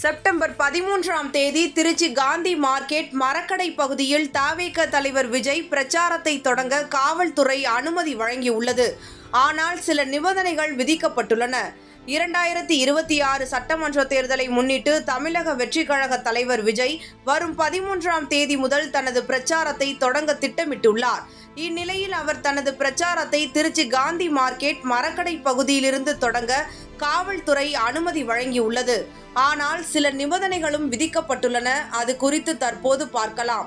September 13ஆம் தேதி Trichy Gandhi market மரக்கடை பகுதியில் தவேக தலைவர் விஜய் பிரச்சாரத்தை தொடங்க காவல்துறை அனுமதி வழங்கியுள்ளது. ஆனால் சில நிபந்தனைகள் விதிக்கப்பட்டுள்ளன. 2026 சட்டமன்ற தேர்தலை முன்னிட்டு தமிழக வெற்றிக் கழக தலைவர் விஜய் வரும் 13ஆம் தேதி முதல் தனது பிரச்சாரத்தை தொடங்க திட்டமிட்டுள்ளார். இந்நிலையில் அவர் தனது பிரச்சாரத்தை திருச்சி காந்தி மார்க்கெட் மரக்கடை பகுதியிலிருந்து தொடங்க காவல்துறை அனுமதி வழங்கியுள்ளது. ஆனால் சில நிபந்தனைகளும் விதிக்கப்பட்டுள்ளன. அது குறித்து தற்போது பார்க்கலாம்.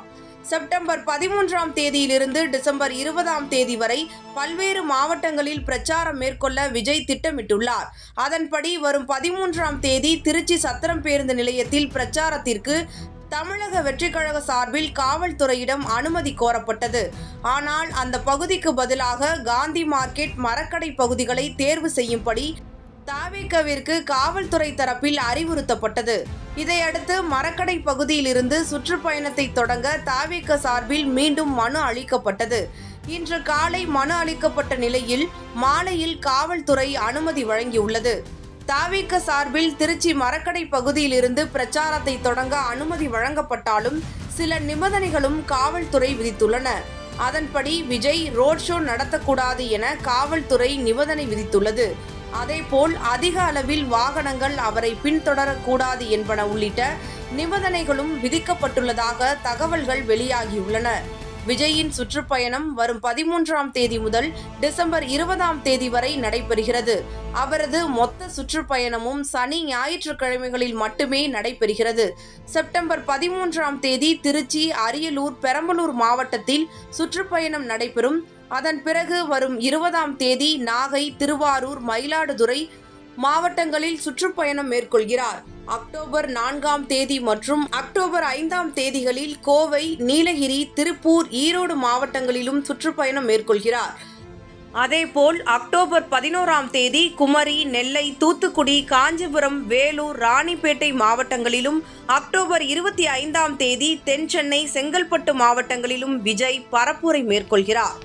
செப்டம்பர் 13ஆம் தேதியிலிருந்து டிசம்பர் 20ஆம் தேதி வரை பல்வேறு மாவட்டங்களில் பிரச்சாரம் மேற்கொள்ள விஜய் திட்டமிட்டுள்ளார். அதன்படி வரும் 13ஆம் தேதி திருச்சி சத்திரம் பேருந்து நிலையத்தில் பிரச்சாரத்திற்கு தமிழக வெற்றிக் கழக சார்பில் காவல்துறையிடம் அனுமதி கோரப்பட்டது. ஆனால் அந்த பகுதிக்கு பதிலாக காந்தி மார்க்கெட் மரக்கடை பகுதிகளை தேர்வு செய்யும்படி தவேகவிற்கு காவல்துறை தரப்பில் அறிவுறுத்தப்பட்டது. இதையடுத்து மரக்கடை பகுதியிலிருந்து சுற்றுப்பயணத்தை தொடங்க தவேக சார்பில் மீண்டும் மனு அளிக்கப்பட்டது. இன்று காலை மனு அளிக்கப்பட்ட நிலையில் மாலையில் காவல்துறை அனுமதி வழங்கியுள்ளது. தவேக சார்பில் திருச்சி மரக்கடை பகுதியிலிருந்து பிரச்சாரத்தை தொடங்க அனுமதி வழங்கப்பட்டாலும் சில நிபந்தனைகளும் காவல்துறை விதித்துள்ளன. அதன்படி விஜய் ரோட் ஷோ நடத்தக்கூடாது என காவல்துறை நிபந்தனை விதித்துள்ளது. அதேபோல் அதிக அளவில் வாகனங்கள் அவரை பின்தொடரக்கூடாது என்பன உள்ளிட்ட நிபந்தனைகளும் விதிக்கப்பட்டுள்ளதாக தகவல்கள் வெளியாகியுள்ளன. விஜயின் சுற்றுப்பயணம் வரும் 13ஆம் தேதி முதல் டிசம்பர் 20ஆம் தேதி வரை நடைபெறுகிறது. அவரது மொத்த சுற்றுப்பயணமும் சனி ஞாயிற்றுக்கிழமைகளில் மட்டுமே நடைபெறுகிறது. செப்டம்பர் 13ஆம் தேதி திருச்சி, அரியலூர், பெரம்பலூர் மாவட்டத்தில் சுற்றுப்பயணம் நடைபெறும். அதன் பிறகு வரும் 20ஆம் தேதி நாகை, திருவாரூர், மயிலாடுதுறை மாவட்டங்களில் சுற்றுப்பயணம் மேற்கொள்கிறார். அக்டோபர் 4ஆம் தேதி மற்றும் அக்டோபர் 5ஆம் தேதிகளில் கோவை, நீலகிரி, திருப்பூர், ஈரோடு மாவட்டங்களிலும் சுற்றுப்பயணம் மேற்கொள்கிறார். அதேபோல் அக்டோபர் 11ஆம் தேதி குமரி, நெல்லை, தூத்துக்குடி, காஞ்சிபுரம், வேலூர், ராணிப்பேட்டை மாவட்டங்களிலும், அக்டோபர் 25ஆம் தேதி தென் சென்னை, செங்கல்பட்டு மாவட்டங்களிலும் விஜய் பரப்புரை மேற்கொள்கிறார்.